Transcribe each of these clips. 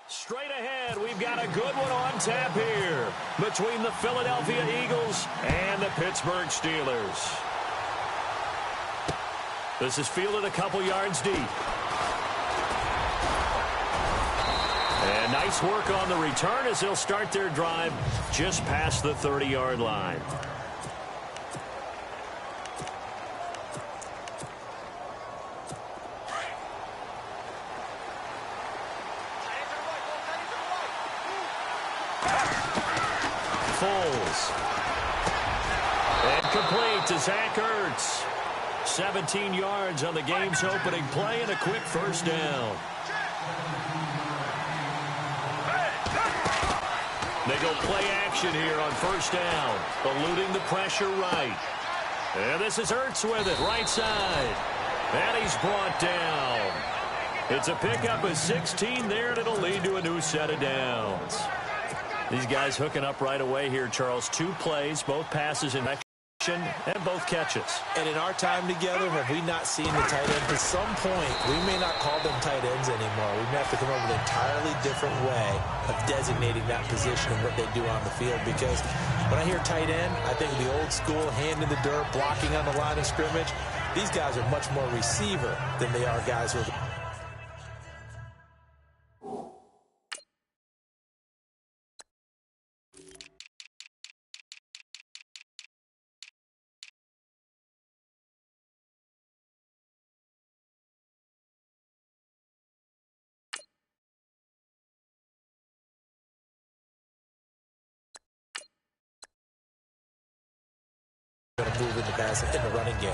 Straight ahead, we've got a good one on tap here between the Philadelphia Eagles and the Pittsburgh Steelers. This is fielded a couple yards deep. And nice work on the return as they'll start their drive just past the 30-yard line. And complete to Zach Ertz. 17 yards on the game's opening play and a quick first down. They go play action here on first down, eluding the pressure right. And this is Ertz with it, right side. And he's brought down. It's a pickup of 16 there, and it'll lead to a new set of downs. These guys hooking up right away here, Charles. 2 plays, both passes in action, and both catches. And in our time together, have we not seen the tight end? At some point, we may not call them tight ends anymore. We may have to come up with an entirely different way of designating that position and what they do on the field. Because when I hear tight end, I think of the old school, hand in the dirt, blocking on the line of scrimmage. These guys are much more receiver than they are guys who are... going to move in the pass in the running game.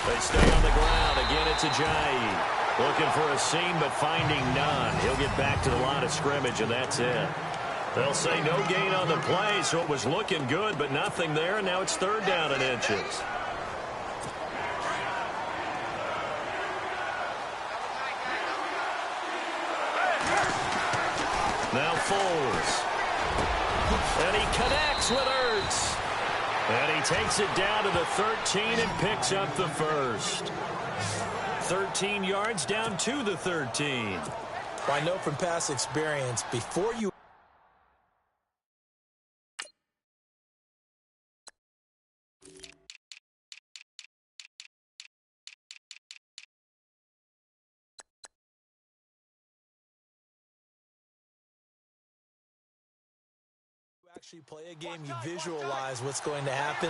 They stay on the ground. Again, it's Ajayi. Looking for a seam, but finding none. He'll get back to the line of scrimmage, and that's it. They'll say no gain on the play, so it was looking good, but nothing there, and now it's third down and inches. Now Foles. And he connects with Ertz. And he takes it down to the 13 and picks up the first. 13 yards down to the 13. I know from past experience, before you actually play a game, you visualize what's going to happen.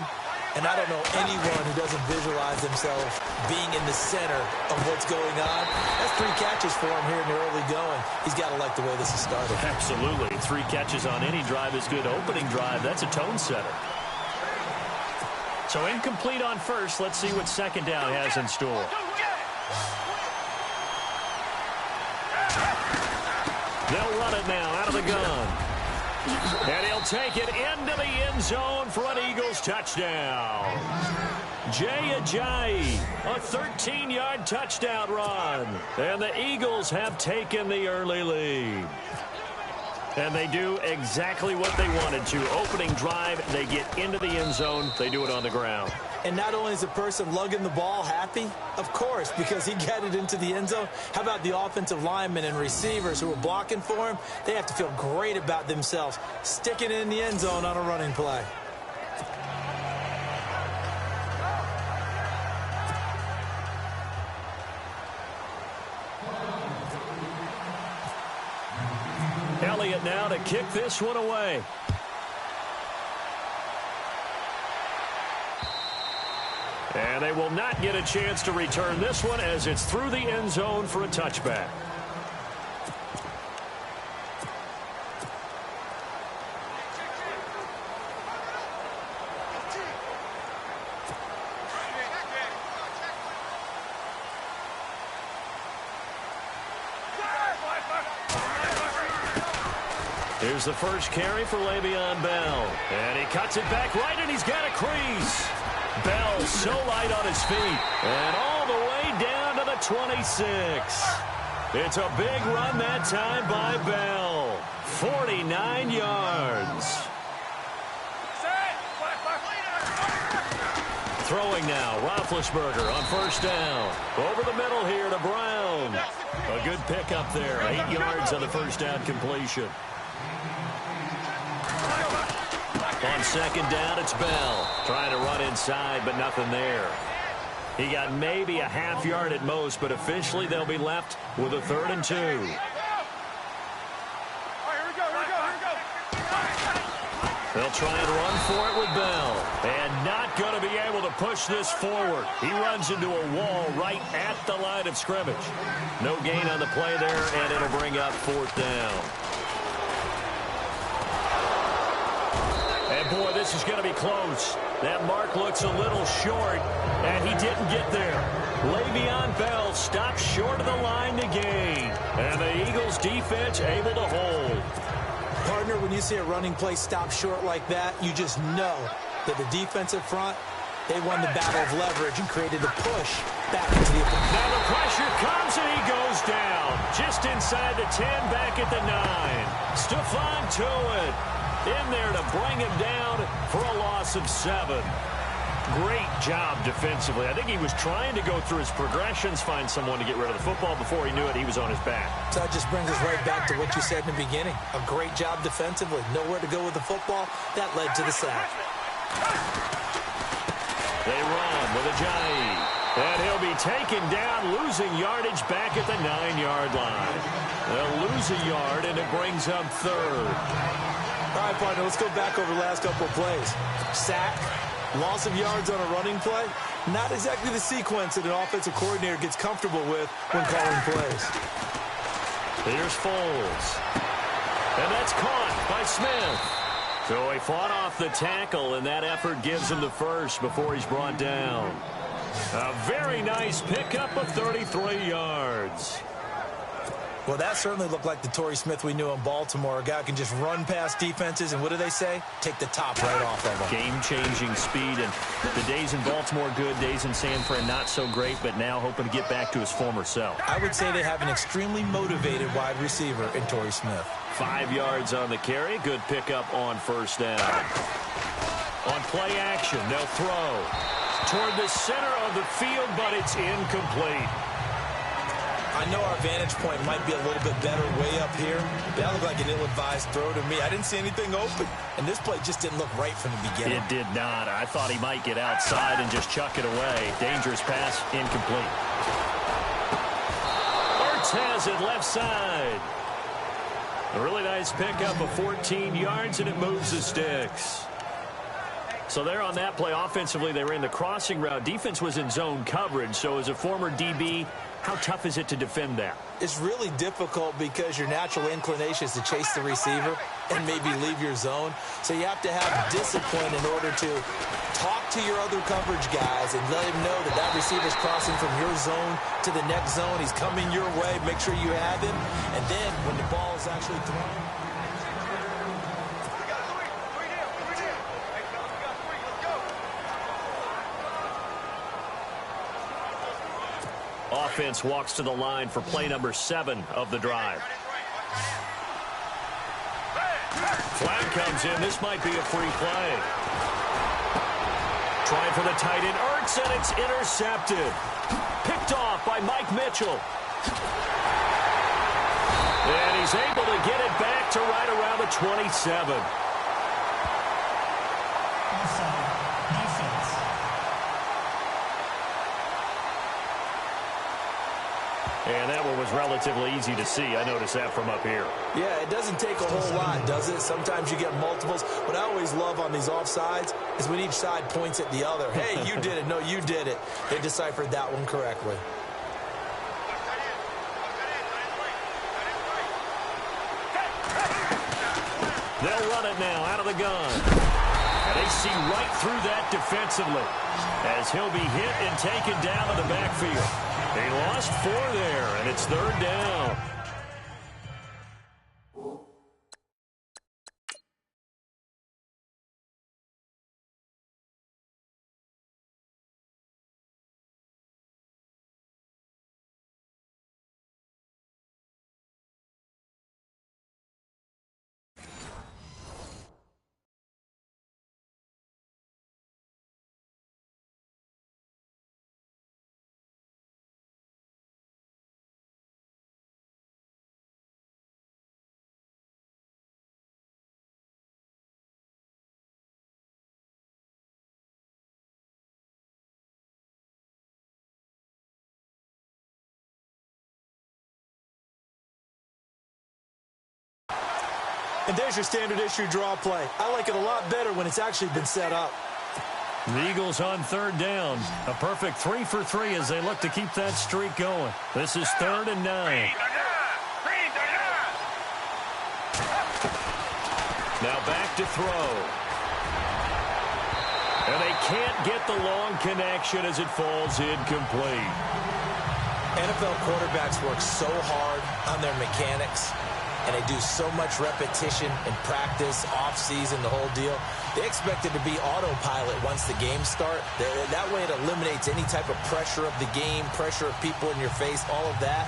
And I don't know anyone who doesn't visualize themselves being in the center of what's going on. That's 3 catches for him here in the early going. He's got to like the way this is started. Absolutely. 3 catches on any drive is good. Opening drive, that's a tone setter. So incomplete on first. Let's see what second down has in store. They'll run it now out of the gun. And he'll take it into the end zone for an Eagles touchdown. Jay Ajayi, a 13-yard touchdown run. And the Eagles have taken the early lead. And they do exactly what they wanted to. Opening drive, they get into the end zone. They do it on the ground. And not only is the person lugging the ball happy, of course, because he got it into the end zone. How about the offensive linemen and receivers who are blocking for him? They have to feel great about themselves, sticking it in the end zone on a running play. Elliott now to kick this one away. And they will not get a chance to return this one as it's through the end zone for a touchback. Here's the first carry for Le'Veon Bell. And he cuts it back right, and he's got a crease. Bell so light on his feet. And all the way down to the 26. It's a big run that time by Bell. 49 yards. Throwing now, Roethlisberger on first down. Over the middle here to Brown. A good pickup there, 8 yards on the first down completion. On second down, it's Bell. Trying to run inside, but nothing there. He got maybe a half yard at most, but officially they'll be left with a 3rd and 2. They'll try and run for it with Bell. And not going to be able to push this forward. He runs into a wall right at the line of scrimmage. No gain on the play there, and it'll bring up 4th down. And, boy, this is going to be close. That mark looks a little short, and he didn't get there. Le'Veon Bell stopped short of the line to gain. And the Eagles' defense able to hold. Partner, when you see a running play stop short like that, you just know that the defensive front, they won the battle of leverage and created a push back into the opponent. Now the pressure comes, and he goes down. Just inside the 10, back at the 9. Stephon Tuitt in there to bring him down for a loss of 7. Great job defensively. I think he was trying to go through his progressions, find someone to get rid of the football. Before he knew it, he was on his back. So that just brings us right back to what you said in the beginning. A great job defensively. Nowhere to go with the football. That led to the sack. They run with Ajayi. And he'll be taken down, losing yardage back at the 9-yard line. They'll lose a yard, and it brings up 3rd. All right, partner, let's go back over the last couple of plays. Sack, loss of yards on a running play. Not exactly the sequence that an offensive coordinator gets comfortable with when calling plays. Here's Foles. And that's caught by Smith. So he fought off the tackle, and that effort gives him the first before he's brought down. A very nice pickup of 33 yards. Well, that certainly looked like the Torrey Smith we knew in Baltimore. A guy who can just run past defenses, and what do they say? Take the top right off of them. Game-changing speed, and the days in Baltimore good, days in San Fran not so great, but now hoping to get back to his former self. I would say they have an extremely motivated wide receiver in Torrey Smith. 5 yards on the carry. Good pickup on first down. On play action, they'll throw toward the center of the field, but it's incomplete. I know our vantage point might be a little bit better way up here, but that looked like an ill-advised throw to me. I didn't see anything open, and this play just didn't look right from the beginning. It did not. I thought he might get outside and just chuck it away. Dangerous pass, incomplete. Ertz has it left side. A really nice pickup of 14 yards, and it moves the sticks. So there on that play, offensively, they ran the crossing route. Defense was in zone coverage, so as a former DB, how tough is it to defend that? It's really difficult because your natural inclination is to chase the receiver and maybe leave your zone. So you have to have discipline in order to talk to your other coverage guys and let him know that that receiver's crossing from your zone to the next zone. He's coming your way. Make sure you have him. And then when the ball is actually thrown, offense walks to the line for play number 7 of the drive. Flag comes in. This might be a free play. Trying for the tight end, Ertz, and it's intercepted. Picked off by Mike Mitchell. And he's able to get it back to right around the 27. And that one was relatively easy to see. I noticed that from up here. Yeah, it doesn't take a whole lot, does it? Sometimes you get multiples. What I always love on these offsides is when each side points at the other. Hey, you did it. No, you did it. They deciphered that one correctly. They'll run it now out of the gun. And they see right through that defensively as he'll be hit and taken down in the backfield. They lost 4 there, and it's 3rd down. And there's your standard issue draw play. I like it a lot better when it's actually been set up. The Eagles on third down. A perfect 3 for 3 as they look to keep that streak going. This is 3rd and 9. Now back to throw. And they can't get the long connection as it falls incomplete. NFL quarterbacks work so hard on their mechanics, and they do so much repetition in practice, off-season, the whole deal. They expect it to be autopilot once the games start. That way it eliminates any type of pressure of the game, pressure of people in your face, all of that.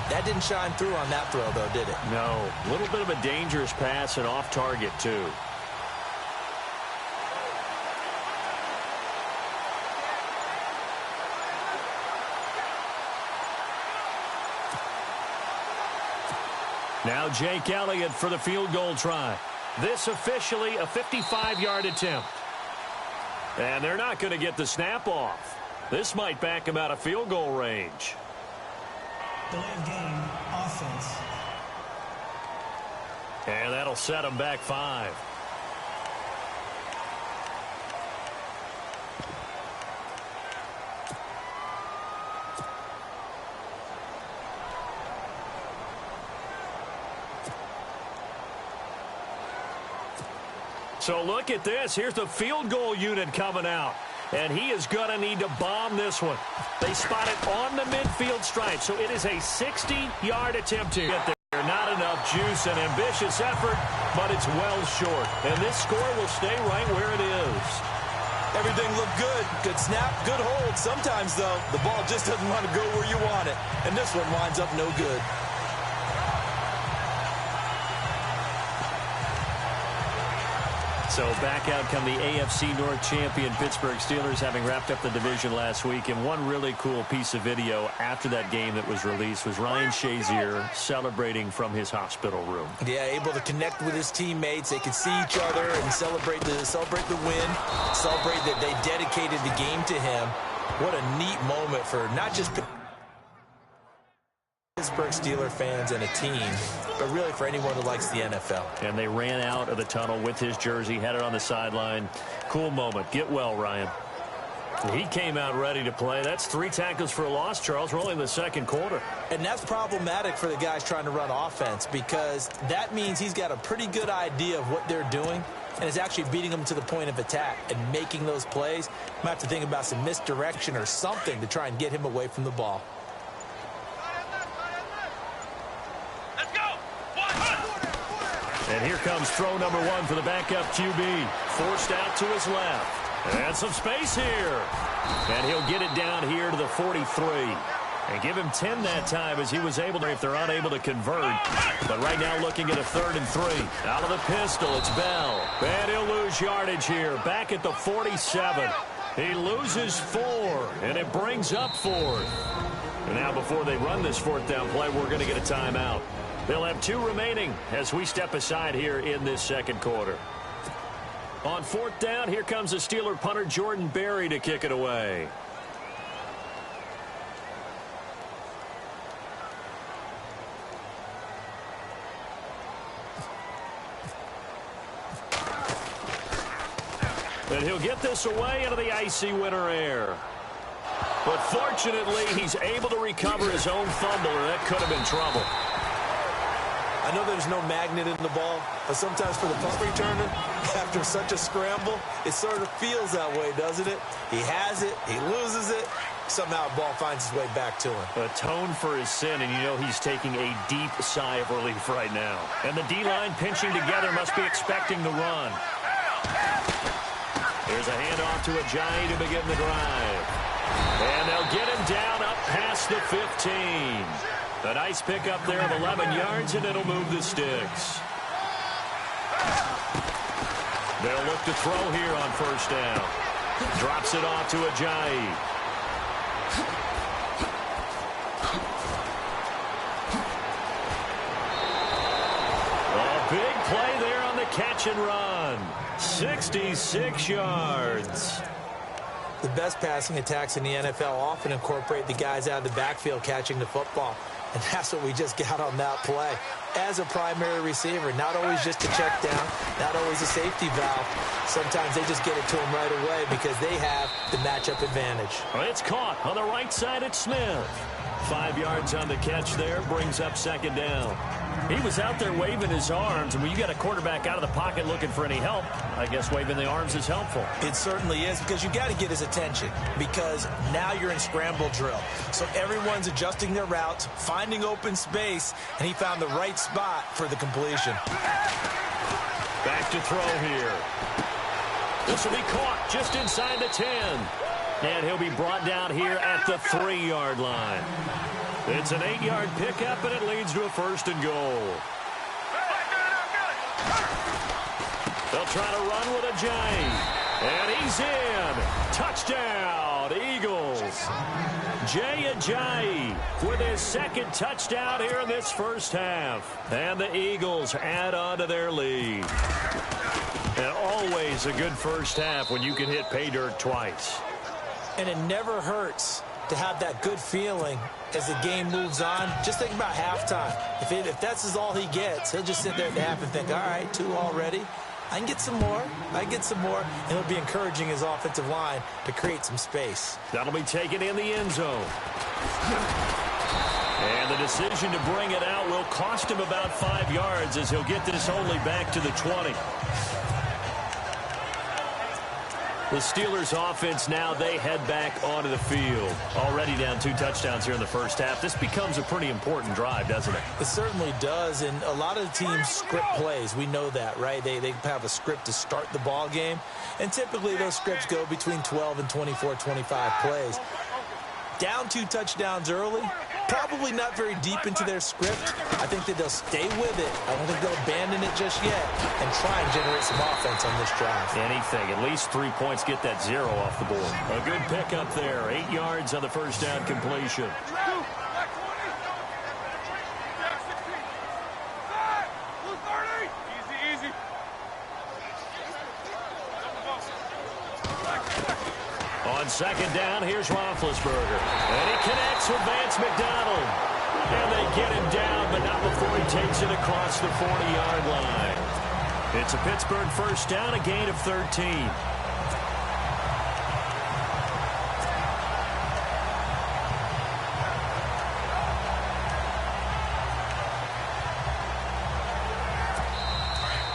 That didn't shine through on that throw, though, did it? No. A little bit of a dangerous pass and off target, too. Now Jake Elliott for the field goal try. This officially a 55-yard attempt. And they're not going to get the snap off. This might back him out of field goal range. Delayed game, offense. And that'll set him back 5. So look at this. Here's the field goal unit coming out. And he is going to need to bomb this one. They spot it on the midfield stripe. So it is a 60-yard attempt to get there. Not enough juice, an ambitious effort, but it's well short. And this score will stay right where it is. Everything looked good. Good snap, good hold. Sometimes, though, the ball just doesn't want to go where you want it. And this one winds up no good. So back out come the AFC North champion Pittsburgh Steelers, having wrapped up the division last week. And one really cool piece of video after that game that was released was Ryan Shazier celebrating from his hospital room. Yeah, able to connect with his teammates. They could see each other and celebrate the win, celebrate that they dedicated the game to him. What a neat moment for not just Pittsburgh Steelers fans and a team, but really for anyone who likes the NFL. And they ran out of the tunnel with his jersey, had it on the sideline. Cool moment. Get well, Ryan. He came out ready to play. That's 3 tackles for a loss, Charles. We're only in the second quarter. And that's problematic for the guys trying to run offense, because that means he's got a pretty good idea of what they're doing and is actually beating them to the point of attack and making those plays. Might have to think about some misdirection or something to try and get him away from the ball. And here comes throw number 1 for the backup QB. Forced out to his left. And some space here. And he'll get it down here to the 43. And give him 10 that time as he was able to, if they're unable to convert. But right now looking at a 3rd and 3. Out of the pistol, it's Bell. And he'll lose yardage here. Back at the 47. He loses 4. And it brings up 4th. And now before they run this 4th down play, we're going to get a timeout. They'll have 2 remaining as we step aside here in this second quarter. On 4th down, here comes the Steeler punter Jordan Berry to kick it away. And he'll get this away into the icy winter air. But fortunately, he's able to recover his own fumble, or that could have been trouble. I know there's no magnet in the ball, but sometimes for the punt returner, after such a scramble, it sort of feels that way, doesn't it? He has it, he loses it, somehow the ball finds its way back to him. Atone for his sin, and you know he's taking a deep sigh of relief right now. And the D-line pinching together must be expecting the run. Here's a handoff to Ajayi to begin the drive. And they'll get him down up past the 15. A nice pickup there of 11 yards, and it'll move the sticks. They'll look to throw here on 1st down. Drops it off to Ajayi. A big play there on the catch and run. 66 yards. The best passing attacks in the NFL often incorporate the guys out of the backfield catching the football. And that's what we just got on that play. As a primary receiver, not always just a check down, not always a safety valve. Sometimes they just get it to him right away because they have the matchup advantage. Well, it's caught on the right side at Smith. 5 yards on the catch there, brings up second down. He was out there waving his arms, and when you got a quarterback out of the pocket looking for any help, I guess waving the arms is helpful. It certainly is, because you got to get his attention, because now you're in scramble drill. So everyone's adjusting their routes, finding open space, and he found the right spot for the completion. Back to throw here. This will be caught just inside the 10. And he'll be brought down here at the 3-yard line. It's an 8-yard pickup, and it leads to a 1st and goal. They'll try to run with a J. And he's in. Touchdown, Eagles. Jay Ajayi with his 2nd touchdown here in this first half. And the Eagles add on to their lead. And always a good first half when you can hit pay dirt twice. And it never hurts to have that good feeling as the game moves on. Just think about halftime. If that's all he gets, he'll just sit there at the half and think, all right, 2 already. I can get some more. I can get some more. And he'll be encouraging his offensive line to create some space. That'll be taken in the end zone. And the decision to bring it out will cost him about 5 yards as he'll get this only back to the 20. The Steelers offense now, they head back onto the field. Already down 2 touchdowns here in the first half. This becomes a pretty important drive, doesn't it? It certainly does, and a lot of the teams script plays. We know that, right? They have a script to start the ball game, and typically those scripts go between 12 and 24, 25 plays. Down 2 touchdowns early, probably not very deep into their script. I think that they'll stay with it. I don't think they'll abandon it just yet and try and generate some offense on this drive. Anything. At least 3 points, get that 0 off the board. A good pickup there. 8 yards on the first down completion. On second down, here's Roethlisberger. And he connects with Vance McDonald. And they get him down, but not before he takes it across the 40-yard line. It's a Pittsburgh first down, a gain of 13.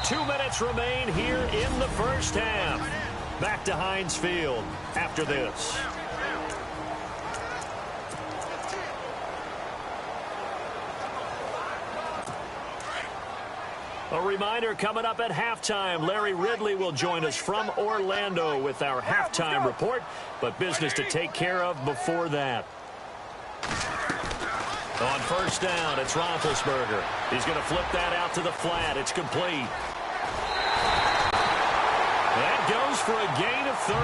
Two minutes remain here in the first half. Back to Heinz Field after this. A reminder coming up at halftime. Larry Ridley will join us from Orlando with our halftime report, but business to take care of before that. On first down, it's Roethlisberger. He's going to flip that out to the flat. It's complete. That goes for a gain of 31.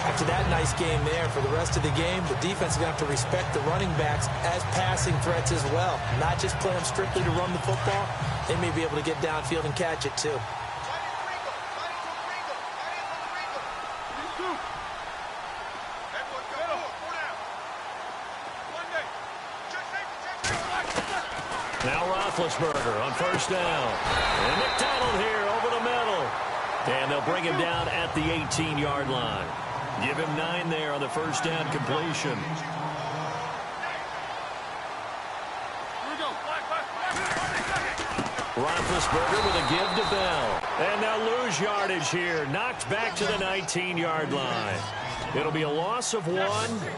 After that nice game there, for the rest of the game, the defense is going to have to respect the running backs as passing threats as well. Not just play them strictly to run the football. They may be able to get downfield and catch it too. Now Roethlisberger on first down. And McDonald here over the middle. And they'll bring him down at the 18-yard line. Give him 9 there on the first down completion. Roethlisberger with a give to Bell. And they'll lose yardage here. Knocked back to the 19-yard line. It'll be a loss of 1.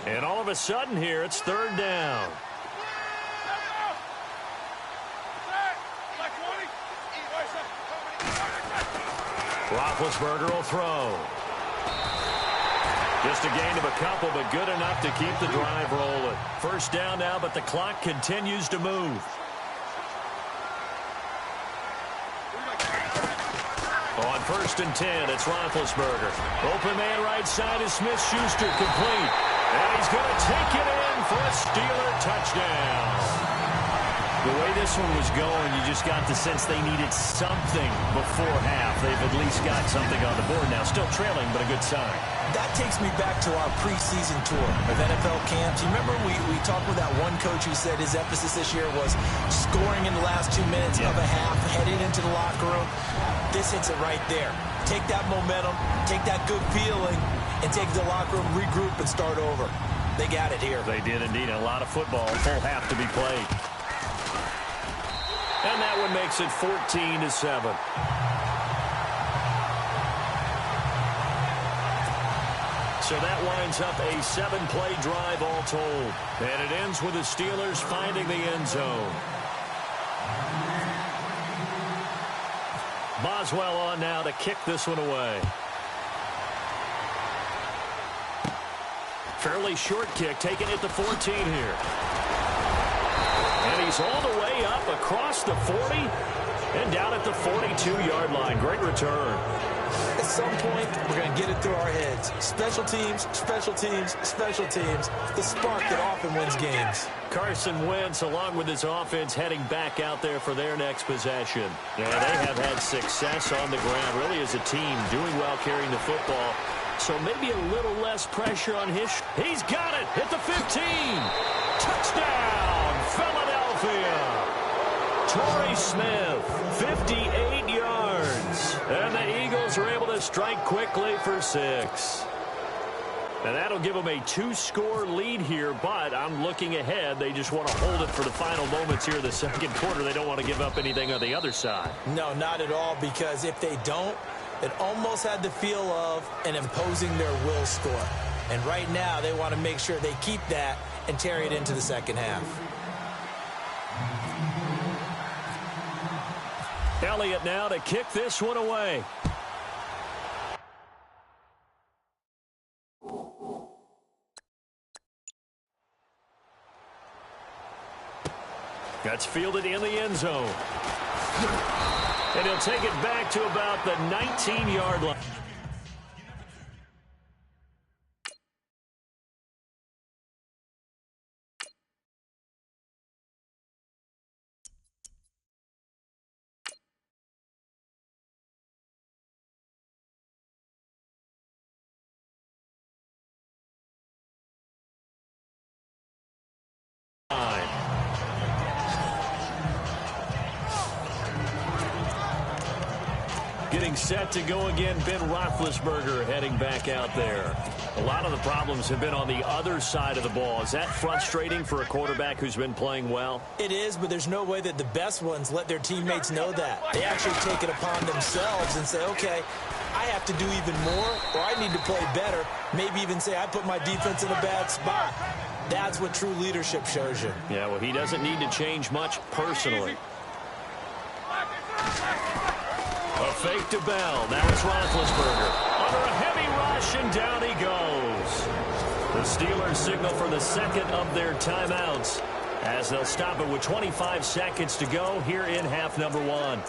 And all of a sudden here, it's third down. Roethlisberger will throw. Just a gain of a couple, but good enough to keep the drive rolling. First down now, but the clock continues to move. On first and 10, it's Roethlisberger. Open man right side is Smith-Schuster, complete. And he's going to take it in for a Steeler touchdown. The way this one was going, you just got the sense they needed something before half. They've at least got something on the board now. Still trailing, but a good sign. That takes me back to our preseason tour of NFL camps. You remember we talked with that one coach who said his emphasis this year was scoring in the last 2 minutes of a half, heading into the locker room. This hits it right there. Take that momentum, take that good feeling, and take the locker room, regroup, and start over. They got it here. They did indeed. A lot of football, full half to be played. And that one makes it 14-7. So that winds up a 7-play drive all told. And it ends with the Steelers finding the end zone. Boswell on now to kick this one away. Fairly short kick, taken at the 14 here. And he's all the way up across the 40 and down at the 42-yard line. Great return. At some point, we're going to get it through our heads. Special teams, special teams, special teams. The spark that often wins games. Carson Wentz, along with his offense, heading back out there for their next possession. Yeah, they have had success on the ground, really as a team, doing well carrying the football. So maybe a little less pressure on his. He's got it at the 15. Touchdown, Philadelphia. Torrey Smith, 58 yards. And the Eagles are able to strike quickly for 6. And that'll give them a 2-score lead here, but I'm looking ahead. They just want to hold it for the final moments here in the second quarter. They don't want to give up anything on the other side. No, not at all, because if they don't, it almost had the feel of an imposing their will score. And right now, they want to make sure they keep that and carry it into the second half. Elliott now to kick this one away. That's fielded in the end zone. And he'll take it back to about the 19-yard line. Getting set to go again, Ben Roethlisberger heading back out there. A lot of the problems have been on the other side of the ball. Is that frustrating for a quarterback who's been playing well? It is, but there's no way that the best ones let their teammates know that. They actually take it upon themselves and say, okay, I have to do even more, or I need to play better. Maybe even say I put my defense in a bad spot. That's what true leadership shows you. Yeah, well, he doesn't need to change much personally. A fake to Bell. Now it's Roethlisberger. Under a heavy rush, and down he goes. The Steelers signal for the second of their timeouts as they'll stop it with 25 seconds to go here in half number 1.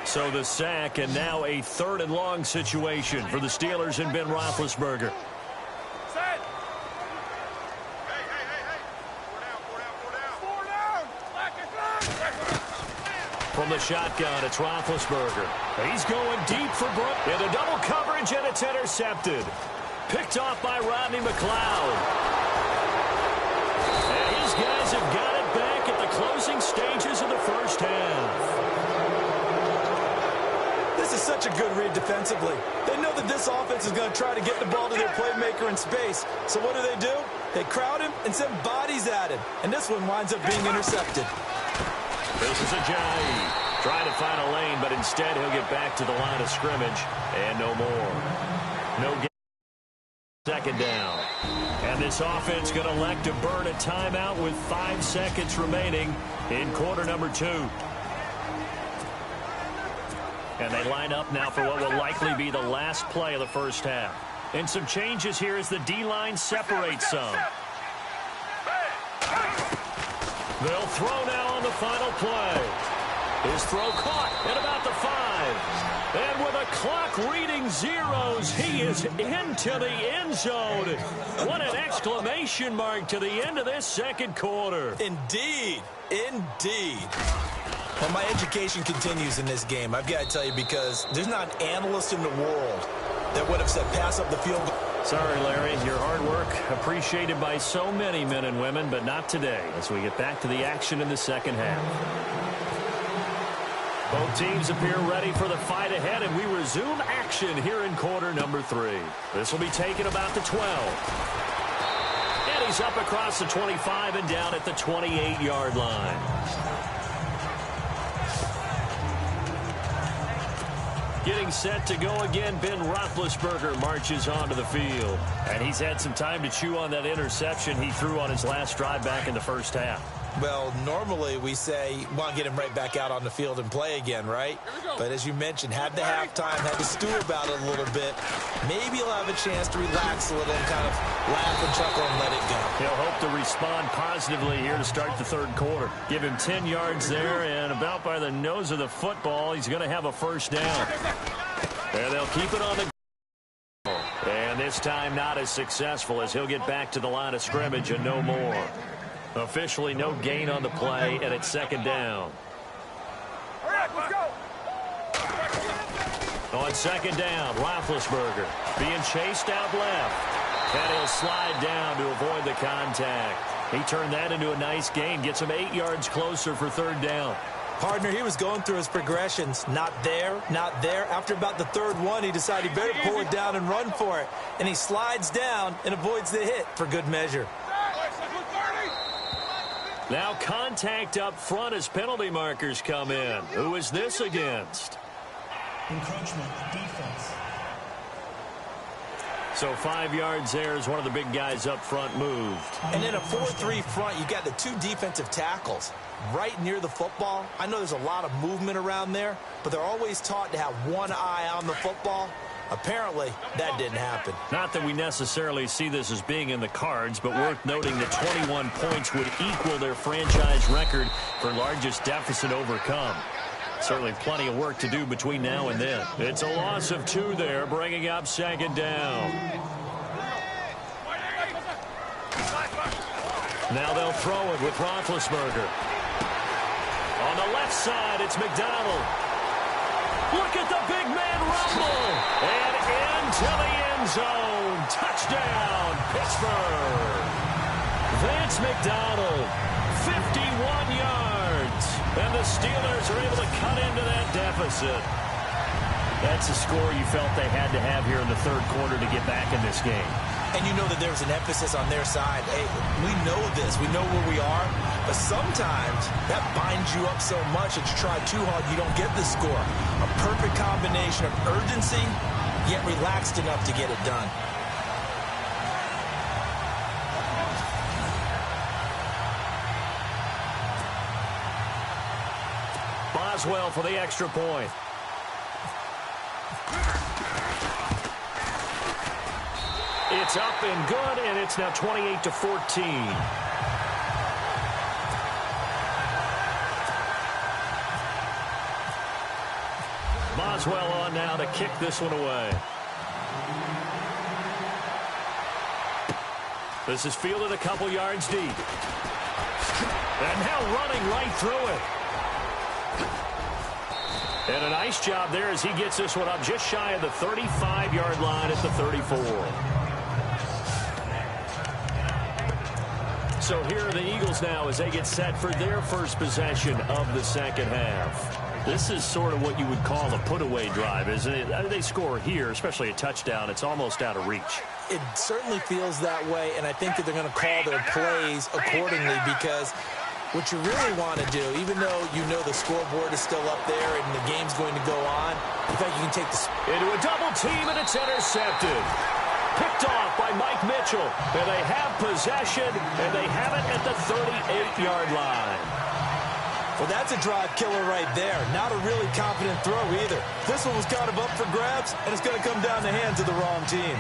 So the sack, and now a 3rd and long situation for the Steelers and Ben Roethlisberger. From the shotgun, it's Roethlisberger. He's going deep for Brooks. Into double coverage, and it's intercepted. Picked off by Rodney McLeod. And his guys have got it back at the closing stages of the first half. This is such a good read defensively. They know that this offense is going to try to get the ball to their playmaker in space. So what do? They crowd him and send bodies at him. And this one winds up being intercepted. This is Ajayi. Trying to find a lane, but instead he'll get back to the line of scrimmage. And no more. No gain. Second down. And this offense going to elect to burn a timeout with 5 seconds remaining in quarter number 2. And they line up now for what will likely be the last play of the first half. And some changes here as the D-line separates some. They'll throw now on the final play. His throw caught at about the 5. And with the clock reading zeros, he is into the end zone. What an exclamation mark to the end of this second quarter. Indeed. Indeed. Well, my education continues in this game, I've got to tell you, because there's not an analyst in the world that would have said pass up the field goal. Sorry, Larry. Your hard work appreciated by so many men and women, but not today as we get back to the action in the second half. Both teams appear ready for the fight ahead, and we resume action here in quarter number 3. This will be taken about the 12. And he's up across the 25 and down at the 28-yard line. Getting set to go again, Ben Roethlisberger marches onto the field. And he's had some time to chew on that interception he threw on his last drive back in the first half. Well, normally we say, want to get him right back out on the field and play again, right? But as you mentioned, had the halftime, had to stew about it a little bit. Maybe he'll have a chance to relax a little and kind of laugh and chuckle and let it go. He'll hope to respond positively here to start the third quarter. Give him 10 yards there, and about by the nose of the football, he's going to have a first down. And they'll keep it on the ground. And this time not as successful, as he'll get back to the line of scrimmage and no more. Officially no gain on the play, and it's second down. On second down, Roethlisberger being chased out left. And he'll slide down to avoid the contact. He turned that into a nice gain, gets him 8 yards closer for third down. Partner, he was going through his progressions. Not there, not there. After about the third one, he decided he better pull it down and run for it. And he slides down and avoids the hit for good measure. Now contact up front as penalty markers come in. Who is this against? Encroachment, defense. So 5 yards there as one of the big guys up front moved. And in a 4-3 front, you got the 2 defensive tackles right near the football. I know there's a lot of movement around there, but they're always taught to have one eye on the football. Apparently, that didn't happen. Not that we necessarily see this as being in the cards, but worth noting that 21 points would equal their franchise record for largest deficit overcome. Certainly plenty of work to do between now and then. It's a loss of 2 there, bringing up second down. Now they'll throw it with Roethlisberger. On the left side, it's McDonald. Look at the big man rumble. And into the end zone. Touchdown, Pittsburgh. Vance McDonald, 51 yards. And the Steelers are able to cut into that deficit. That's a score you felt they had to have here in the third quarter to get back in this game. And you know that there's an emphasis on their side. Hey, we know this. We know where we are. But sometimes that binds you up so much that you try too hard, you don't get the score. A perfect combination of urgency, yet relaxed enough to get it done. Boswell for the extra point. It's up and good, and it's now 28-14. Boswell on now to kick this one away. This is fielded a couple yards deep. And now running right through it. And a nice job there as he gets this one up just shy of the 35-yard line at the 34. So here are the Eagles now as they get set for their first possession of the second half. This is sort of what you would call a put-away drive, isn't it? They score here, especially a touchdown. It's almost out of reach. It certainly feels that way, and I think that they're going to call their plays accordingly, because what you really want to do, even though you know the scoreboard is still up there and the game's going to go on, in fact, you can take the into a double team, and it's intercepted. Picked off by Mike Mitchell. And they have possession, and they have it at the 38-yard line. Well, that's a drive killer right there. Not a really confident throw either. This one was kind of up for grabs, and it's going to come down the hands of the wrong team.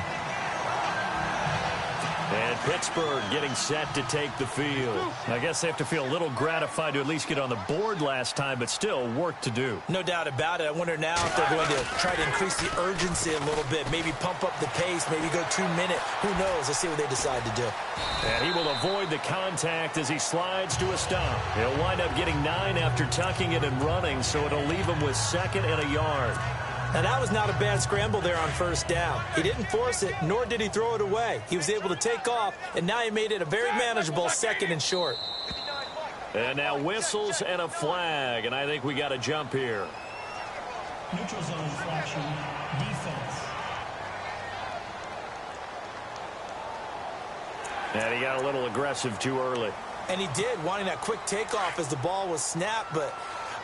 And Pittsburgh getting set to take the field. I guess they have to feel a little gratified to at least get on the board last time, but still work to do. No doubt about it. I wonder now if they're going to try to increase the urgency a little bit, maybe pump up the pace, maybe go 2 minute. Who knows? Let's see what they decide to do. And he will avoid the contact as he slides to a stop. He'll wind up getting 9 after tucking it and running, so it'll leave him with 2nd and a yard. Now, that was not a bad scramble there on 1st down. He didn't force it, nor did he throw it away. He was able to take off, and now he made it a very manageable 2nd and short. And now whistles and a flag, and I think we got to jump here. Neutral zone infraction. Defense. And he got a little aggressive too early. And he did, wanting that quick takeoff as the ball was snapped, but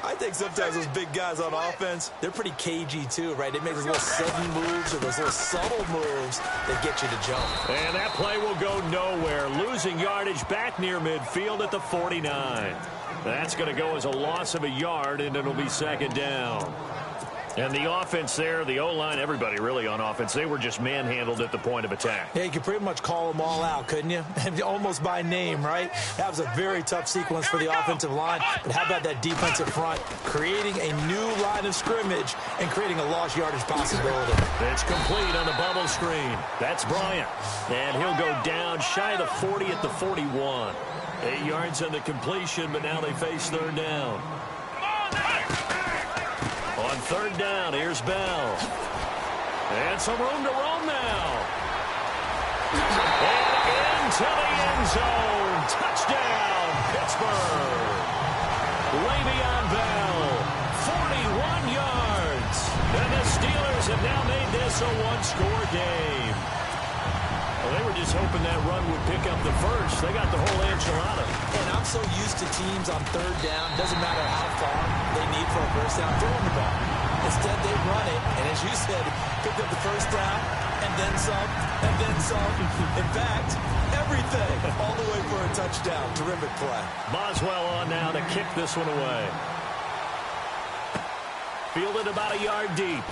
I think sometimes those big guys on offense, they're pretty cagey too, right? They make those little sudden moves or those little subtle moves that get you to jump. And that play will go nowhere. Losing yardage back near midfield at the 49. That's going to go as a loss of a yard, and it'll be 2nd down. And the offense there, the O-line, everybody really on offense, they were just manhandled at the point of attack. Yeah, you could pretty much call them all out, couldn't you? Almost by name, right? That was a very tough sequence for the offensive line. But how about that defensive front? Creating a new line of scrimmage and creating a lost yardage possibility. It's complete on the bubble screen. That's Bryant. And he'll go down shy of the 40 at the 41. 8 yards on the completion, but now they face 3rd down. On 3rd down, here's Bell. And some room to roam now. And into the end zone. Touchdown, Pittsburgh. Le'Veon Bell, 41 yards. And the Steelers have now made this a 1-score game. Well, they were just hoping that run would pick up the first. They got the whole enchilada. And I'm so used to teams on 3rd down, doesn't matter how far they need for a first down, throwing the ball. Instead, they run it, and as you said, picked up the 1st down, and then some, and then some. In fact, everything, all the way for a touchdown. Terrific play. Boswell on now to kick this one away. Fielded about a yard deep.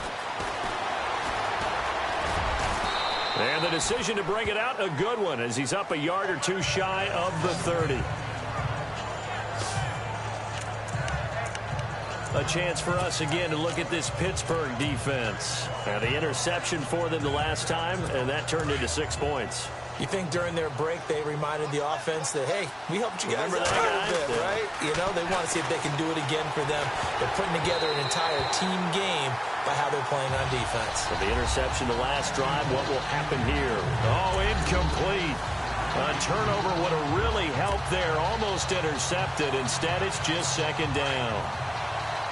And the decision to bring it out, a good one, as he's up a yard or 2 shy of the 30. A chance for us again to look at this Pittsburgh defense. Now the interception for them the last time, and that turned into 6 points. You think during their break they reminded the offense that, hey, we helped you guys out a little bit, right? You know, they want to see if they can do it again for them. They're putting together an entire team game by how they're playing on defense. So the interception the last drive, what will happen here? Oh, incomplete. A turnover would have really helped there. Almost intercepted. Instead, it's just 2nd down.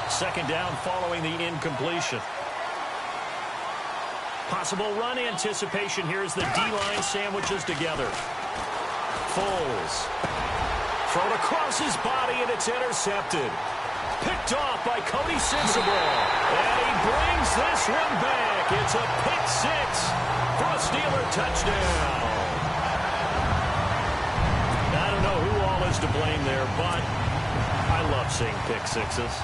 2nd down following the incompletion. Possible run anticipation here as the D-line sandwiches together. Foles. Thrown across his body, and it's intercepted. Picked off by Cody Sensible. And he brings this one back. It's a pick 6 for a Steeler touchdown. I don't know who all is to blame there, but I love seeing pick 6s.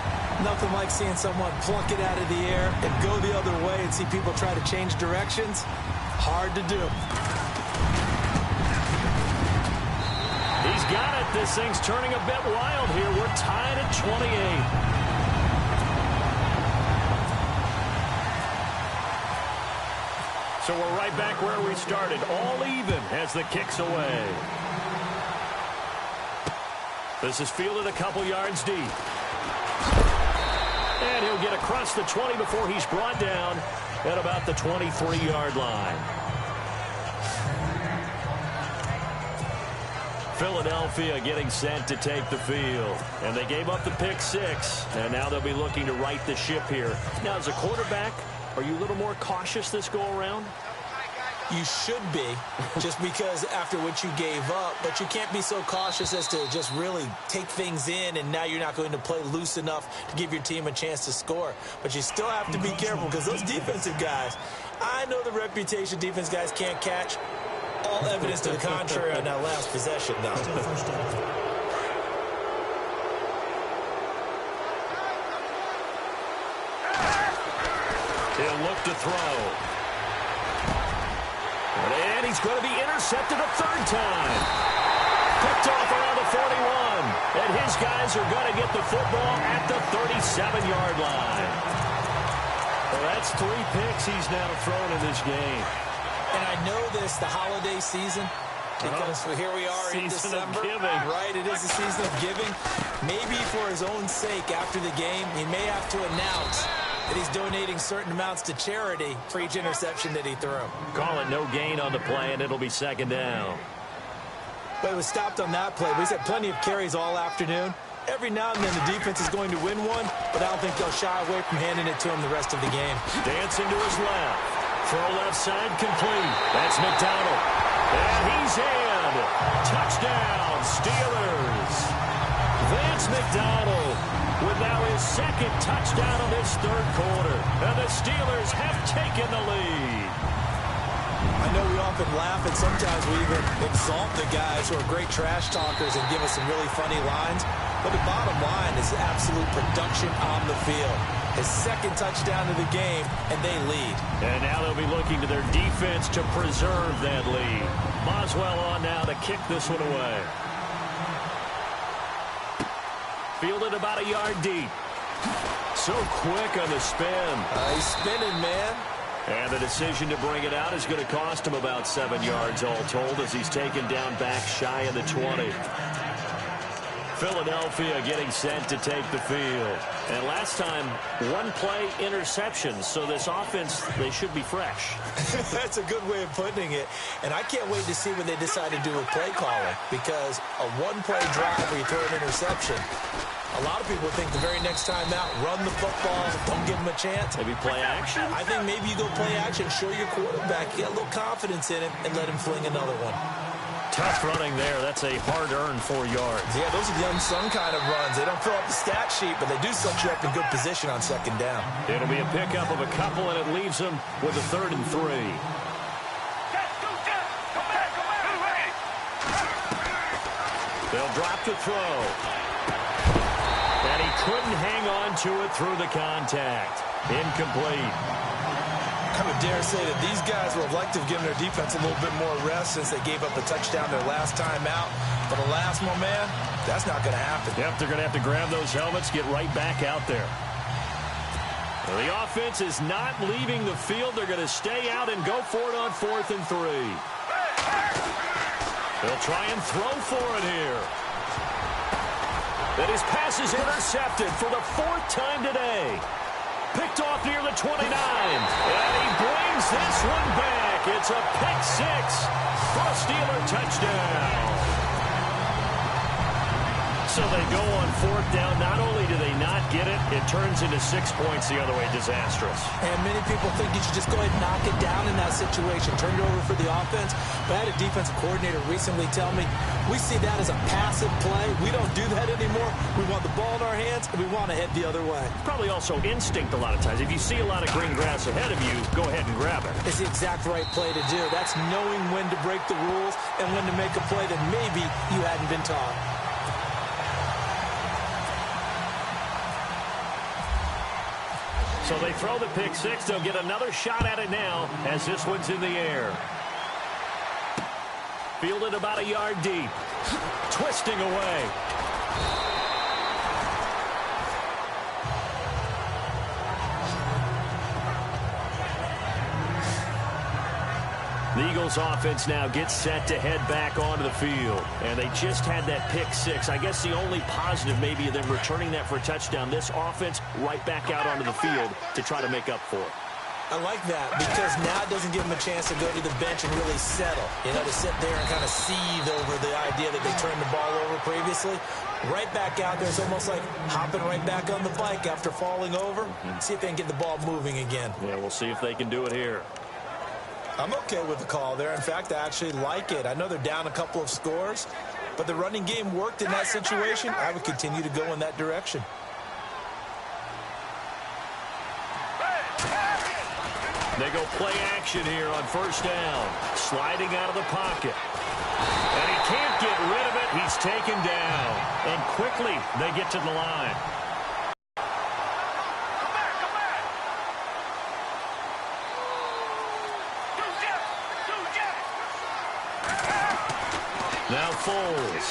Nothing like seeing someone pluck it out of the air and go the other way and see people try to change directions. Hard to do. He's got it. This thing's turning a bit wild here. We're tied at 28. So we're right back where we started. All even as the kick's away. This is fielded a couple yards deep. And he'll get across the 20 before he's brought down at about the 23-yard line. Philadelphia getting set to take the field. And they gave up the pick 6. And now they'll be looking to right the ship here. Now, as a quarterback, are you a little more cautious this go-around? You should be, just because after what you gave up, but you can't be so cautious as to just really take things in, and now you're not going to play loose enough to give your team a chance to score. But you still have to be careful, because those defensive guys, I know the reputation defense guys can't catch. All evidence to the contrary on that last possession, though. Still 1st down. He'll look to throw. And And he's going to be intercepted a third time. Picked off around the 41. And his guys are going to get the football at the 37-yard line. Well, that's 3 picks he's now thrown in this game. And I know this, the holiday season, because here we are in December. Right, it is the season of giving. Maybe for his own sake, after the game, he may have to announce that he's donating certain amounts to charity for each interception that he threw. Call it no gain on the play, and it'll be second down. But it was stopped on that play. He's had plenty of carries all afternoon. Every now and then the defense is going to win one, but I don't think they'll shy away from handing it to him the rest of the game. Dancing to his left. Throw left side complete. That's McDonald. And he's in. Touchdown, Steelers. Vance McDonald with now his second touchdown of this third quarter. And the Steelers have taken the lead. I know we often laugh, and sometimes we even exalt the guys who are great trash talkers and give us some really funny lines. But the bottom line is absolute production on the field. His second touchdown of the game, and they lead. And now they'll be looking to their defense to preserve that lead. Boswell on now to kick this one away. Fielded about a yard deep. So quick on the spin. He's spinning, man. And the decision to bring it out is going to cost him about 7 yards all told as he's taken down back shy of the 20. Philadelphia getting set to take the field. And last time, 1-play interceptions. So this offense, they should be fresh. That's a good way of putting it. And I can't wait to see what they decide to do with play calling. Because a 1-play drive where you throw an interception, a lot of people think the very next time out, run the football, don't give him a chance. Maybe play action? I think maybe you go play action, show your quarterback, get a little confidence in him, and let him fling another one. Tough running there. That's a hard-earned 4 yards. Yeah, those are the unsung kind of runs. They don't fill up the stat sheet, but they do set you up in good position on second down. It'll be a pickup of a couple, and it leaves them with a 3rd and 3. They'll drop to throw. And he couldn't hang on to it through the contact. Incomplete. I would dare say that these guys would have liked to have given their defense a little bit more rest since they gave up a touchdown their last time out. But alas, my man, that's not going to happen. Yep, they're going to have to grab those helmets, get right back out there. Well, the offense is not leaving the field. They're going to stay out and go for it on 4th and 3. They'll try and throw for it here. And his pass is intercepted for the 4th time today. Picked off near the 29. And he brings this one back. It's a pick 6 for a Steeler touchdown. So they go on 4th down. Not only do they not get it, it turns into 6 points the other way. Disastrous. And many people think you should just go ahead and knock it down in that situation. Turn it over for the offense. But I had a defensive coordinator recently tell me, we see that as a passive play. We don't do that anymore. We want the ball in our hands, and we want to head the other way. Probably also instinct a lot of times. If you see a lot of green grass ahead of you, go ahead and grab it. It's the exact right play to do. That's knowing when to break the rules and when to make a play that maybe you hadn't been taught. So they throw the pick 6. They'll get another shot at it now as this one's in the air. Fielded about a yard deep. Twisting away. The Eagles offense now gets set to head back onto the field. And they just had that pick 6. I guess the only positive maybe of them returning that for a touchdown. This offense right back out onto the field to try to make up for it. I like that because now it doesn't give them a chance to go to the bench and really settle. You know, to sit there and kind of seethe over the idea that they turned the ball over previously. Right back out there. It's almost like hopping right back on the bike after falling over. See if they can get the ball moving again. Yeah, we'll see if they can do it here. I'm okay with the call there. In fact, I actually like it. I know they're down a couple of scores, but the running game worked in that situation. I would continue to go in that direction. They go play action here on 1st down. Sliding out of the pocket. And he can't get rid of it. He's taken down. And quickly, they get to the line. Now Foles.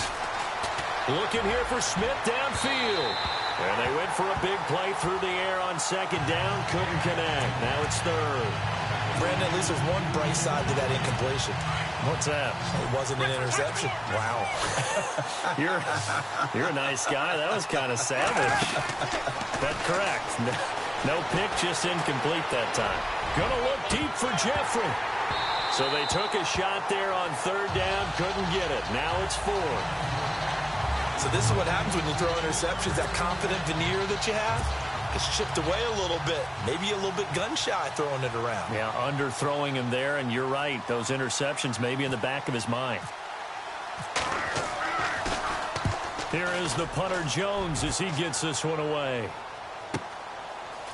Looking here for Smith downfield. And they went for a big play through the air on second down. Couldn't connect. Now it's third. Brandon, at least there's one bright side to that incompletion. What's that? It wasn't an interception. Wow. You're a nice guy. That was kind of savage. But correct. No pick, just incomplete that time. Gonna look deep for Jeffrey. So they took a shot there on third down. Couldn't get it. Now it's fourth. So this is what happens when you throw interceptions. That confident veneer that you have is chipped away a little bit. Maybe a little bit gun-shy throwing it around. Yeah, underthrowing him there, and you're right. Those interceptions may be in the back of his mind. Here is the punter Jones as he gets this one away.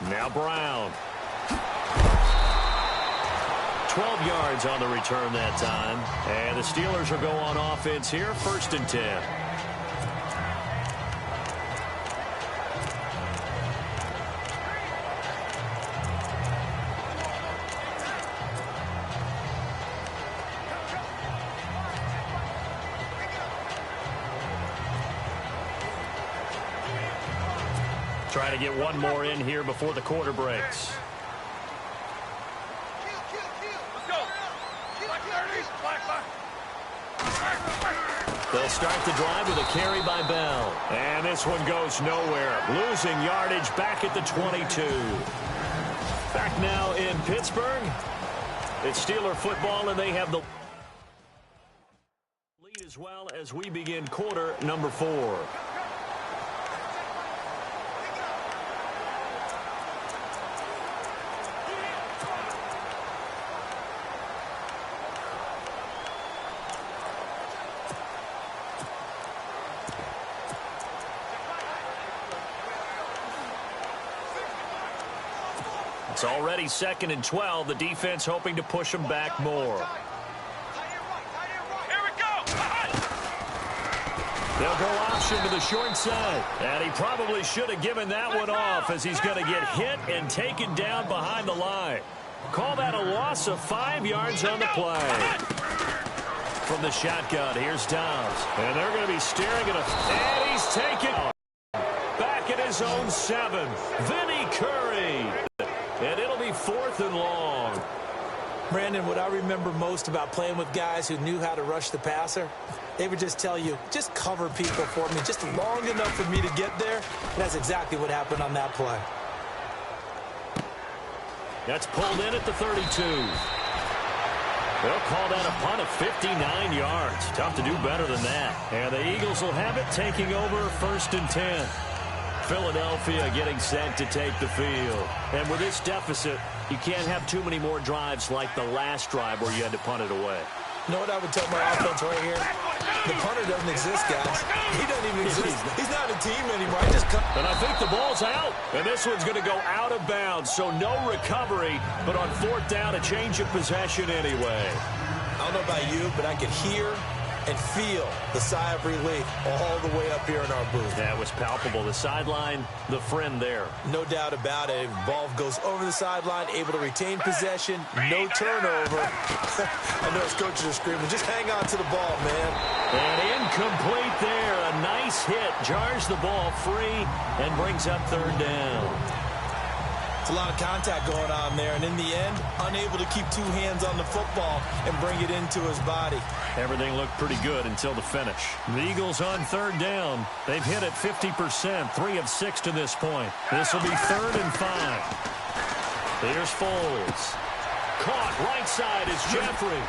Now Brown. 12 yards on the return that time. And the Steelers will go on offense here, 1st and 10. Try to get one more in here before the quarter breaks. They'll start the drive with a carry by Bell. And this one goes nowhere. Losing yardage back at the 22. Back now in Pittsburgh. It's Steeler football, and they have the lead as well as we begin quarter number 4. It's already 2nd and 12. The defense hoping to push them back more. Here we go. They'll go option to the short side. And he probably should have given that one off as he's going to get hit and taken down behind the line. Call that a loss of 5 yards on the play. From the shotgun, here's Downs. And they're going to be staring at and he's taken back at his own 7. Vinny Curry. And it'll be 4th and long. Brandon, what I remember most about playing with guys who knew how to rush the passer, they would just tell you, just cover people for me, just long enough for me to get there. And that's exactly what happened on that play. That's pulled in at the 32. They'll call that a punt of 59 yards. Tough to do better than that. And the Eagles will have it, taking over 1st and 10. Philadelphia getting set to take the field. And with this deficit, you can't have too many more drives like the last drive where you had to punt it away. You know what I would tell my offense right here? The punter doesn't exist, guys. He doesn't even exist. He's not a team anymore. And I think the ball's out. And this one's going to go out of bounds, so no recovery. But on 4th down, a change of possession anyway. I don't know about you, but I could hear and feel the sigh of relief all the way up here in our booth. That was palpable. The sideline, the friend there. No doubt about it. Ball goes over the sideline, able to retain possession, no turnover. I know his coaches are screaming, just hang on to the ball, man. And incomplete there. A nice hit. Jars the ball free and brings up 3rd down. It's a lot of contact going on there, and in the end, unable to keep 2 hands on the football and bring it into his body. Everything looked pretty good until the finish. The Eagles on 3rd down. They've hit it 50%, 3 of 6 to this point. This will be 3rd and 5. Here's Foles. Caught right side is Jeffrey.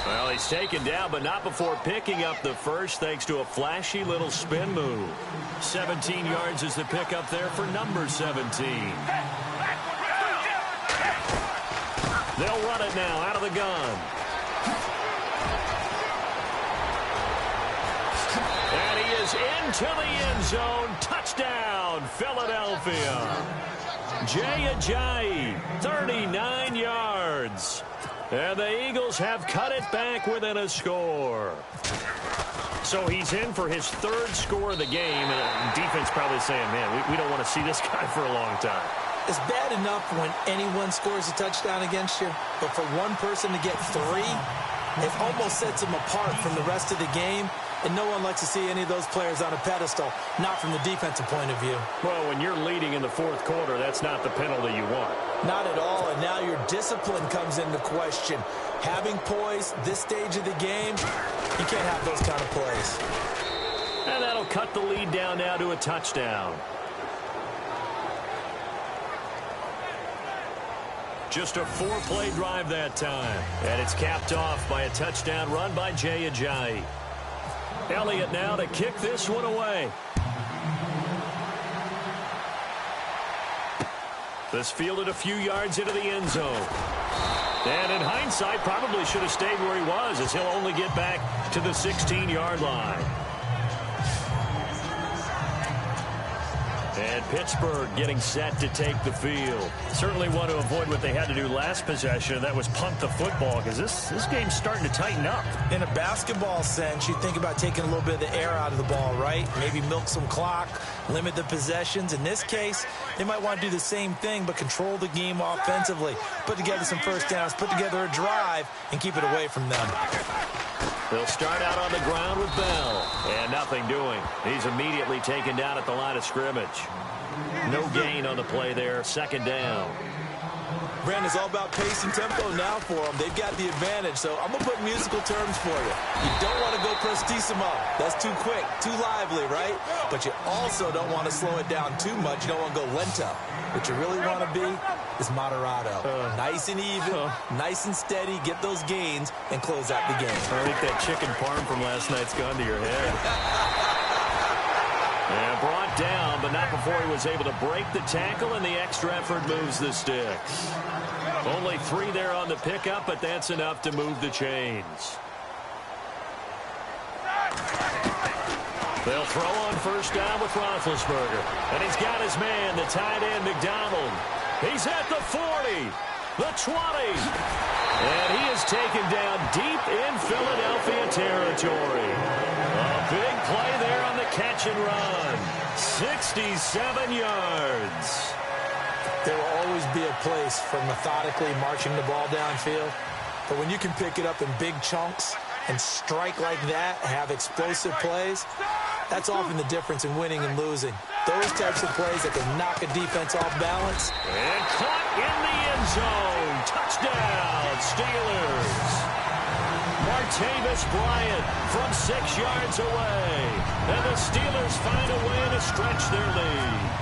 Well, he's taken down, but not before picking up the first thanks to a flashy little spin move. 17 yards is the pickup there for number 17. They'll run it now out of the gun. And he is into the end zone. Touchdown, Philadelphia. Jay Ajayi, 39 yards. And the Eagles have cut it back within a score. So he's in for his 3rd score of the game. And defense probably saying, man, we don't want to see this guy for a long time. It's bad enough when anyone scores a touchdown against you, but for one person to get 3, It almost sets him apart from the rest of the game, and no one likes to see any of those players on a pedestal, not from the defensive point of view. Well, when you're leading in the fourth quarter, that's not the penalty you want. Not at all, and now your discipline comes into question. Having poise this stage of the game, you can't have those kind of plays. And that'll cut the lead down now to a touchdown. Just a 4-play drive that time. And it's capped off by a touchdown run by Jay Ajayi. Elliott now to kick this one away. This fielded a few yards into the end zone. And in hindsight, probably should have stayed where he was, as he'll only get back to the 16-yard line. And Pittsburgh getting set to take the field. Certainly want to avoid what they had to do last possession. That was punt the football, because this game's starting to tighten up. In a basketball sense, you think about taking a little bit of the air out of the ball, right? Maybe milk some clock, limit the possessions. In this case, they might want to do the same thing, but control the game offensively. Put together some first downs, put together a drive, and keep it away from them. They'll start out on the ground with Bell. And nothing doing. He's immediately taken down at the line of scrimmage. No gain on the play there. Second down. Brandon, it's all about pace and tempo now for them. They've got the advantage, so I'm going to put musical terms for you. You don't want to go prestissimo. That's too quick, too lively, right? But you also don't want to slow it down too much. You don't want to go lento. What you really want to be is moderato. Nice and even, nice and steady, get those gains, and close out the game. I think that chicken parm from last night's gone to your head. And brought down, but not before he was able to break the tackle, and the extra effort moves the sticks. Only 3 there on the pickup, but that's enough to move the chains. They'll throw on first down with Roethlisberger. And he's got his man, the tight end, McDonald. He's at the 40, the 20. And he is taken down deep in Philadelphia territory. A big play there on the catch and run. 67 yards. There will always be a place for methodically marching the ball downfield. But when you can pick it up in big chunks and strike like that, have explosive plays, that's often the difference in winning and losing. Those types of plays that can knock a defense off balance. And caught in the end zone. Touchdown, Steelers. Martavis Bryant from 6 yards away. And the Steelers find a way to stretch their lead.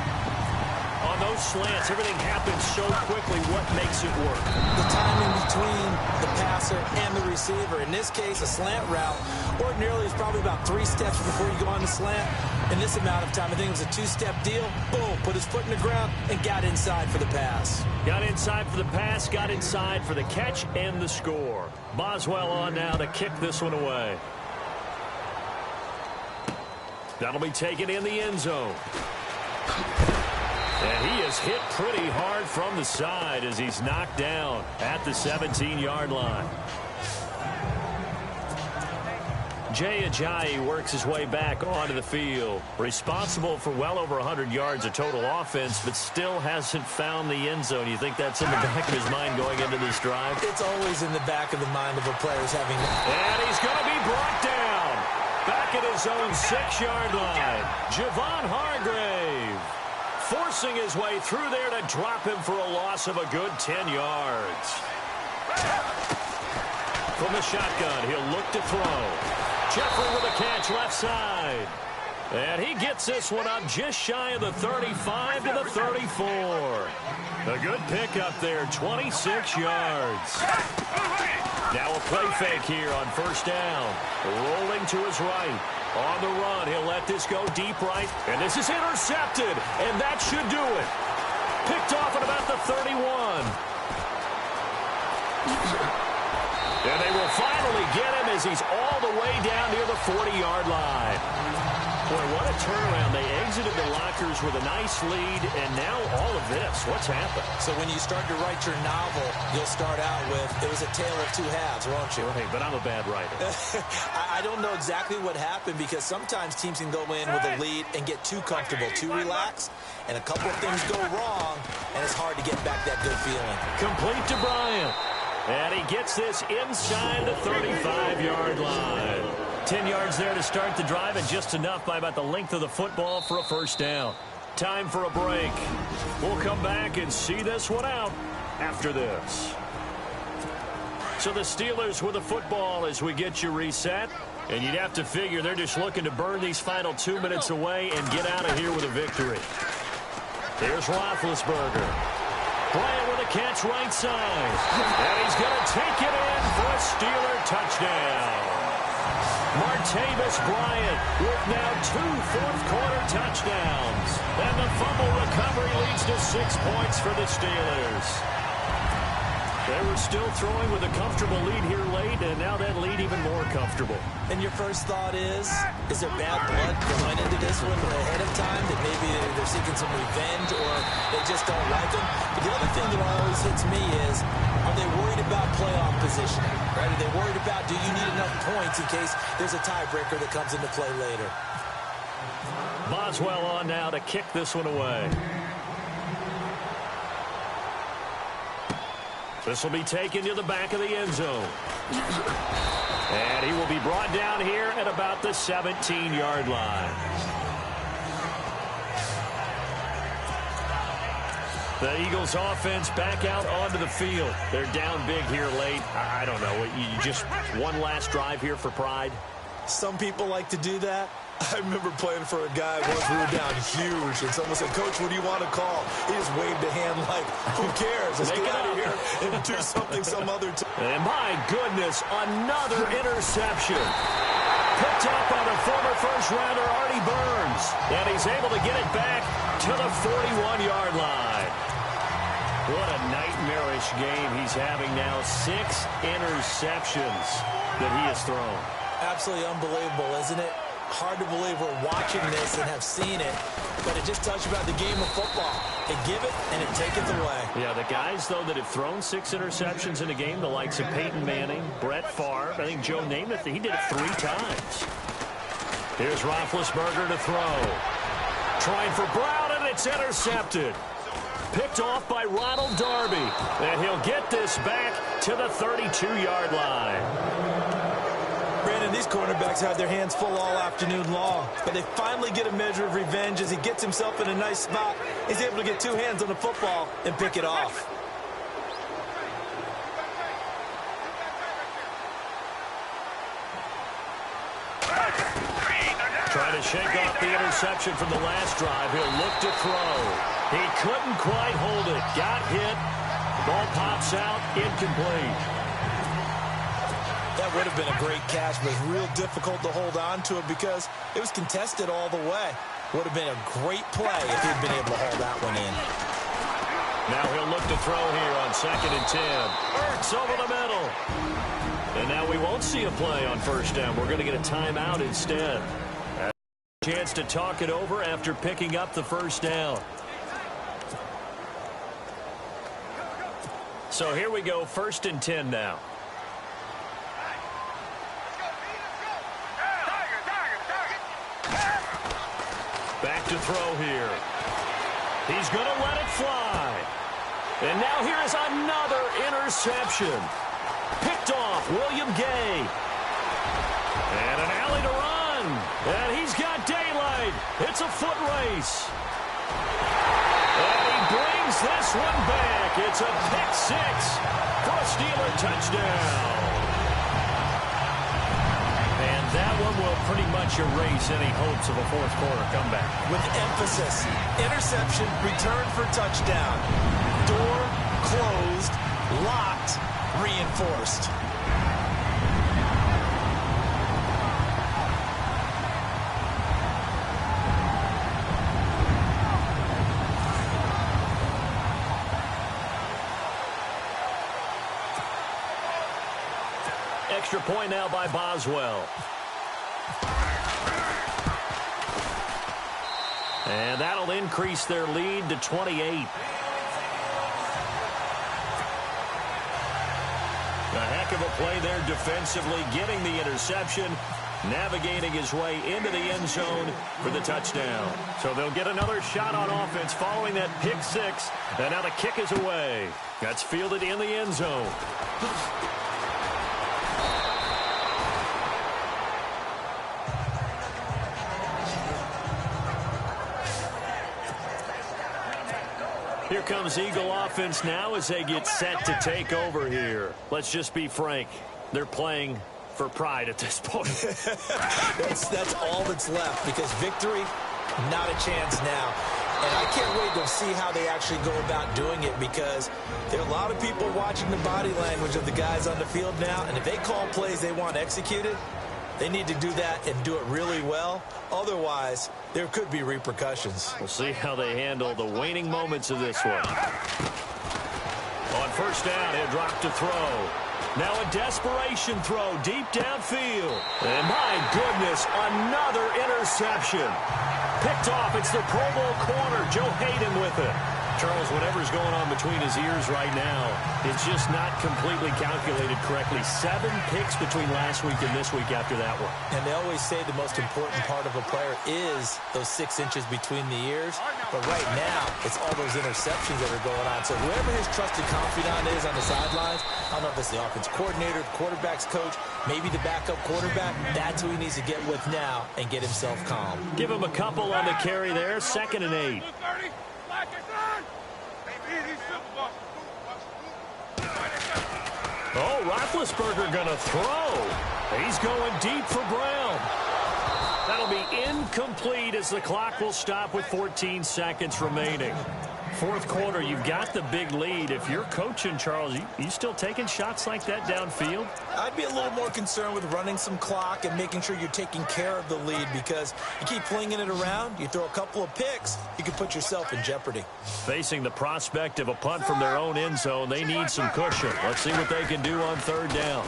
On those slants, everything happens so quickly. What makes it work? The timing between the passer and the receiver. In this case, a slant route ordinarily is probably about 3 steps before you go on the slant. In this amount of time, I think it was a 2-step deal. Boom, put his foot in the ground and got inside for the pass. Got inside for the pass, got inside for the catch and the score. Boswell on now to kick this one away. That'll be taken in the end zone. And he is hit pretty hard from the side as he's knocked down at the 17-yard line. Jay Ajayi works his way back onto the field. Responsible for well over 100 yards of total offense, but still hasn't found the end zone. You think that's in the back of his mind going into this drive? It's always in the back of the mind of a player who's having... And he's going to be brought down. Back at his own 6-yard line. Javon Hargrave. Forcing his way through there to drop him for a loss of a good 10 yards. From the shotgun, he'll look to throw. Jeffrey with a catch left side. And he gets this one up just shy of the 35 to the 34. A good pickup there, 26 yards. Now a play fake here on first down. Rolling to his right. On the run, he'll let this go deep right. And this is intercepted. And that should do it. Picked off at about the 31. And they will finally get him as he's all the way down near the 40-yard line. Boy, what a turnaround. They exited the lockers with a nice lead, and now all of this. What's happened? So when you start to write your novel, you'll start out with, it was a tale of 2 halves, won't you? Right, but I'm a bad writer. I don't know exactly what happened, because sometimes teams can go in with a lead and get too comfortable, too relaxed, and a couple of things go wrong, and it's hard to get back that good feeling. Complete to Bryant. And he gets this inside the 35-yard line. 10 yards there to start the drive, and just enough by about the length of the football for a first down. Time for a break. We'll come back and see this one out after this. So the Steelers with the football as we get you reset. And you'd have to figure they're just looking to burn these final 2 minutes away and get out of here with a victory. Here's Roethlisberger. Bryant with a catch right side. And he's going to take it in for a Steeler touchdown. Martavis Bryant with now 2 fourth-quarter touchdowns. And the fumble recovery leads to 6 points for the Steelers. They were still throwing with a comfortable lead here late, and now that lead even more comfortable. And your first thought is there bad blood going into this one ahead of time, that maybe they're seeking some revenge or they just don't like them? But the other thing that always hits me is, are they worried about playoff positioning? Right? Are they worried about, do you need enough points in case there's a tiebreaker that comes into play later? Boswell on now to kick this one away. This will be taken to the back of the end zone. And he will be brought down here at about the 17-yard line. The Eagles offense back out onto the field. They're down big here late. I don't know. You just one last drive here for pride? Some people like to do that. I remember playing for a guy once we were down huge, and someone said, "Coach, what do you want to call?" He just waved a hand like, who cares? Let's get out of here and do something some other time. And my goodness, another interception. Picked up by the former first-rounder Artie Burns. And he's able to get it back to the 41-yard line. What a nightmarish game he's having now. 6 interceptions that he has thrown. Absolutely unbelievable, isn't it? Hard to believe we're watching this and have seen it, but it just tells you about the game of football. They give it and it taketh away. Yeah, the guys, though, that have thrown 6 interceptions in a game, the likes of Peyton Manning, Brett Favre, I think Joe Namath, he did it 3 times. Here's Roethlisberger to throw. Trying for Brown, and it's intercepted. Picked off by Ronald Darby, and he'll get this back to the 32-yard line. Brandon, these cornerbacks had their hands full all afternoon long, but they finally get a measure of revenge as he gets himself in a nice spot. He's able to get 2 hands on the football and pick it off. Trying to shake off the interception from the last drive. He'll look to throw. He couldn't quite hold it. Got hit. Ball pops out. Incomplete. That would have been a great catch, but it's real difficult to hold on to it because it was contested all the way. Would have been a great play if he'd been able to hold that one in. Now he'll look to throw here on 2nd and 10. Ertz over the middle. And now we won't see a play on first down. We're going to get a timeout instead. A chance to talk it over after picking up the first down. So here we go, 1st and 10 now. Back to throw here. He's going to let it fly. And now here is another interception. Picked off William Gay. And an alley to run. And he's got daylight. It's a foot race. And he brings this one back. It's a pick-6 for a Steeler touchdown. And that one will pretty much erase any hopes of a fourth-quarter comeback. With emphasis, interception, return for touchdown. Door closed, locked, reinforced. Extra point now by Boswell. And that'll increase their lead to 28. A heck of a play there defensively, getting the interception. navigating his way into the end zone for the touchdown. So they'll get another shot on offense following that pick six. And now the kick is away. That's fielded in the end zone. Here comes Eagle offense now as they get set to take over here. Let's just be frank. They're playing for pride at this point. that's all that's left, because victory, not a chance now. And I can't wait to see how they actually go about doing it, because there are a lot of people watching the body language of the guys on the field now, and if they call plays they want executed, they need to do that and do it really well. Otherwise, there could be repercussions. We'll see how they handle the waning moments of this one. On first down, he'll drop to throw. Now a desperation throw deep downfield. And my goodness, another interception. Picked off. It's the Pro Bowl corner, Joe Hayden, with it. Charles, whatever's going on between his ears right now, it's just not completely calculated correctly. 7 picks between last week and this week after that one. And they always say the most important part of a player is those 6 inches between the ears. But right now, it's all those interceptions that are going on. So whoever his trusted confidant is on the sidelines, I don't know if it's the offense coordinator, the quarterback's coach, maybe the backup quarterback, that's who he needs to get with now and get himself calm. Give him a couple on the carry there, 2nd and 8. Oh, Roethlisberger going to throw. He's going deep for Brown. That'll be incomplete as the clock will stop with 14 seconds remaining. 4th quarter, you've got the big lead. If you're coaching, Charles, you still taking shots like that downfield? I'd be a little more concerned with running some clock and making sure you're taking care of the lead, because you keep flinging it around, you throw a couple of picks, you can put yourself in jeopardy. Facing the prospect of a punt from their own end zone, they need some cushion. Let's see what they can do on 3rd down.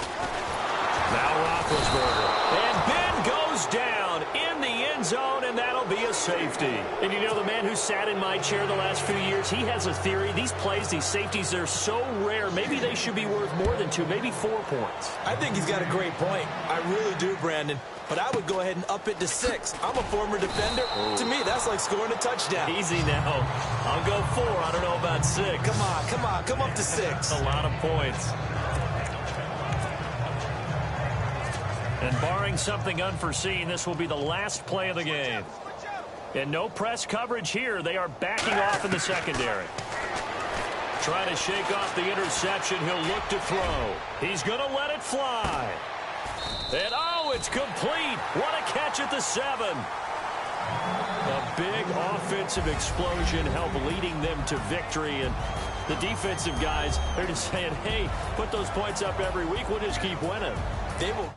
Now Roethlisberger. And Ben goes down in the end zone, and that'll be a safety. And you know, the man who sat in my chair the last few years, he has a theory. These plays, these safeties, they're so rare. Maybe they should be worth more than 2, maybe 4 points. I think he's got a great point. I really do, Brandon. But I would go ahead and up it to 6. I'm a former defender. Ooh. To me, that's like scoring a touchdown. Easy now. I'll go 4. I don't know about 6. Come up to 6. A lot of points. And barring something unforeseen, this will be the last play of the game. And no press coverage here. They are backing off in the secondary. Trying to shake off the interception. He'll look to throw. He's going to let it fly. And, oh, it's complete. What a catch at the 7. A big offensive explosion helped leading them to victory. And the defensive guys, they're just saying, hey, put those points up every week. We'll just keep winning. They will.